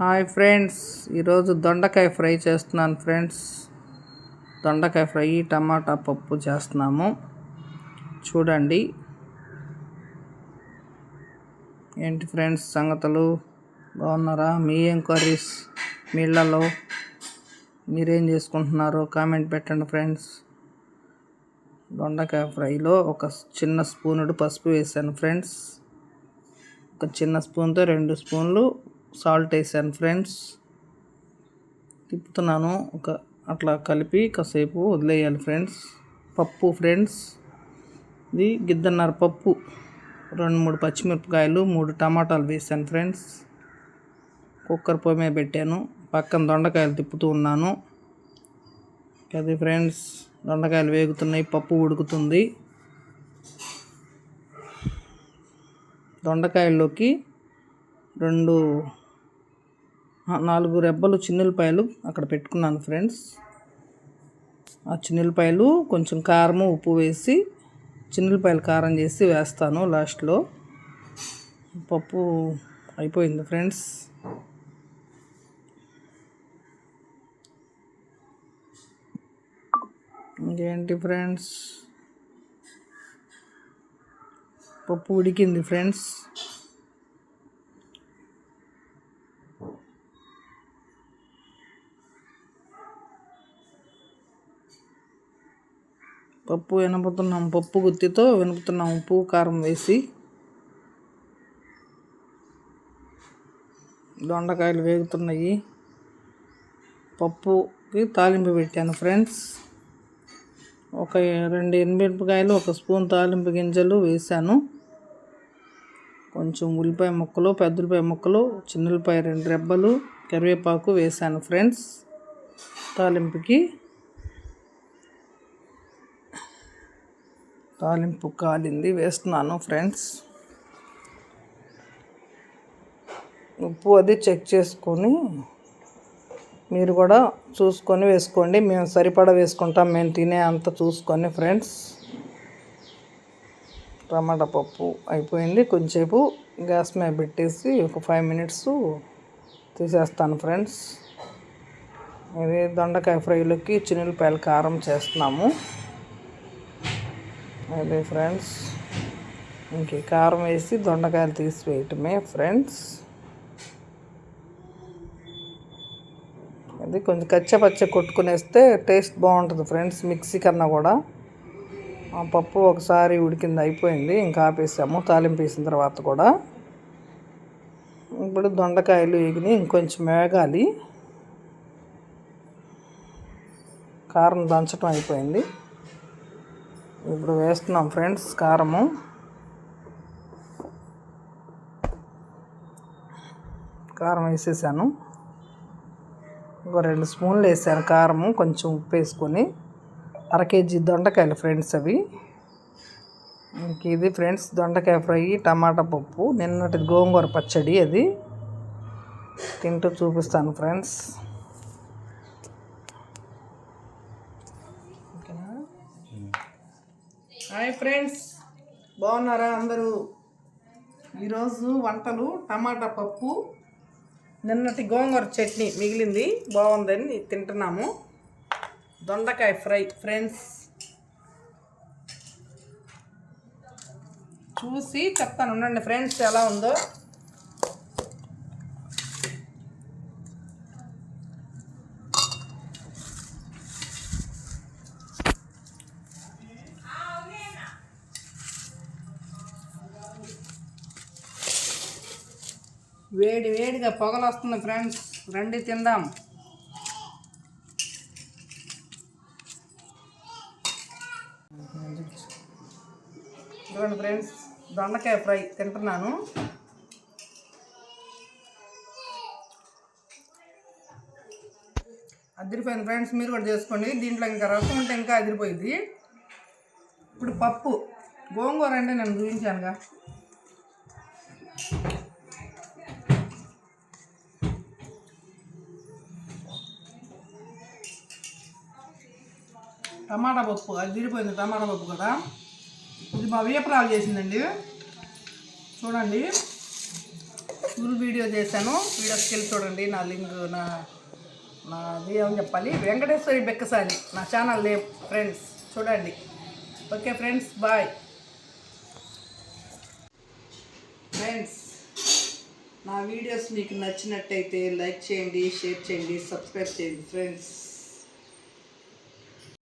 Hi friends, ఈరోజు దొండకాయ fry చేస్తున్నాను ఫ్రెండ్స్. దొండకాయ ఫ్రై టమాటా పప్పు చేస్తున్నాము. చూడండి ఏంటి ఫ్రెండ్స్ సంగతులు, బాగున్నారా? మీ ఏం కర్రీస్ మీ ఇళ్ళలో మీరేం చేసుకుంటున్నారో కామెంట్ పెట్టండి ఫ్రెండ్స్. దొండకాయ ఫ్రైలో ఒక చిన్న స్పూనుడు పసుపు వేసాను ఫ్రెండ్స్. ఒక చిన్న స్పూన్తో 2 స్పూన్లు సాల్ట్ వేసాను ఫ్రెండ్స్. తిప్పుతున్నాను, అట్లా కలిపి కాసేపు వదిలేయాలి ఫ్రెండ్స్. పప్పు ఫ్రెండ్స్, ఇది గిద్దన్నర పప్పు, 2-3 పచ్చిమిరపకాయలు, 3 టమాటాలు వేసాను ఫ్రెండ్స్. కుక్కర్ పొయ్యి మీద పెట్టాను, పక్కన దొండకాయలు తిప్పుతూ ఉన్నాను. అది ఫ్రెండ్స్, దొండకాయలు వేగుతున్నాయి, పప్పు ఉడుకుతుంది. దొండకాయల్లోకి 4 రెబ్బలు చిన్నులపాయలు అక్కడ పెట్టుకున్నాను ఫ్రెండ్స్. ఆ చిన్నులపాయలు కొంచెం కారము ఉప్పు వేసి చిన్నులపాయలు కారం చేసి వేస్తాను లాస్ట్లో. పప్పు అయిపోయింది ఫ్రెండ్స్. ఇంకేంటి ఫ్రెండ్స్, పప్పు ఉడికింది ఫ్రెండ్స్. పప్పు వెనుపుతున్నాం, పప్పు గుత్తితో వెనుపుతున్నాం, ఉప్పు కారం వేసి. దొండకాయలు వేగుతున్నాయి. పప్పుకి తాలింపు పెట్టాను ఫ్రెండ్స్. ఒక 2 ఎండుమిరపకాయలు, 1 స్పూన్ తాలింపు గింజలు వేసాను. కొంచెం ఉల్లిపాయ ముక్కలు, పెద్ద ఉల్లిపాయ ముక్కలు, చిన్నులపాయ 2 రెబ్బలు, కరివేపాకు వేసాను ఫ్రెండ్స్. తాలింపు కాలింది, వేస్తున్నాను ఫ్రెండ్స్. ఉప్పు అది చెక్ చేసుకొని మీరు కూడా చూసుకొని వేసుకోండి. మేము సరిపడా వేసుకుంటాం, మేము తినే అంత చూసుకొని ఫ్రెండ్స్. టమాటా పప్పు అయిపోయింది. కొంచెంసేపు గ్యాస్ మీద పెట్టేసి ఒక 5 మినిట్స్ తీసేస్తాను ఫ్రెండ్స్. ఇది దొండకాయ ఫ్రైలోకి చిన్నులపాయల కారం చేస్తున్నాము. అదే ఫ్రెండ్స్, ఇంక కారం వేసి దొండకాయలు తీసి వేయటమే ఫ్రెండ్స్. అది కొంచెం కచ్చపచ్చ కొట్టుకునేస్తే టేస్ట్ బాగుంటుంది ఫ్రెండ్స్. మిక్సీ కన్నా కూడా. ఆ పప్పు ఒకసారి ఉడికింది, అయిపోయింది, ఇంకా ఆపేసాము తాలింపు వేసిన తర్వాత కూడా. ఇప్పుడు దొండకాయలు వేగినాయి, ఇంకొంచెం వేగాలి. కారం దంచడం అయిపోయింది. ఇప్పుడు వేస్తున్నాం ఫ్రెండ్స్ కారము. కారం వేసేసాను, ఒక 2 స్పూన్లు వేసాను కారము, కొంచెం ఉప్పు వేసుకొని. 1/2 కేజీ దొండకాయలు ఫ్రెండ్స్ అవి. ఇంక ఇది ఫ్రెండ్స్ దొండకాయ ఫ్రై టమాటా పప్పు. నిన్నటి గోంగూర పచ్చడి, అది తింటూ చూపిస్తాను ఫ్రెండ్స్. హాయ్ ఫ్రెండ్స్, బాగున్నారా అందరూ? ఈరోజు వంటలు టమాటా పప్పు, నిన్నటి గోంగూర చట్నీ మిగిలింది, బాగుందని తింటున్నాము. దొండకాయ ఫ్రై ఫ్రెండ్స్, చూసి చెప్తాను ఉండండి ఫ్రెండ్స్ ఎలా ఉందో. వేడిగా పొగలు వస్తుంది ఫ్రెండ్స్, రండి తిందాం. చూడండి ఫ్రెండ్స్, దొండకాయ ఫ్రై తింటున్నాను. అదిరిపోయింది ఫ్రెండ్స్, మీరు కూడా చేసుకోండి. దీంట్లో ఇంకా రసం ఉంటే ఇంకా అదిరిపోయింది. ఇప్పుడు పప్పు, గోంగూర అంటే నేను చూపించానుగా. టమాటా పప్పు అదిరిపోయింది. టమాటా పప్పు కూడా ఇది మా వేపరాలు చేసిందండి. చూడండి, ఫుల్ వీడియో చేశాను, వీడియోస్కి వెళ్ళి చూడండి. నా లింక్ నాది ఏమని చెప్పాలి, వెంకటేశ్వరి బెక్కసాని నా ఛానల్ నేమ్ ఫ్రెండ్స్, చూడండి. Okay friends, bye friends. నా వీడియోస్ మీకు నచ్చినట్టయితే లైక్ చేయండి, షేర్ చేయండి, సబ్స్క్రైబ్ చేయండి ఫ్రెండ్స్.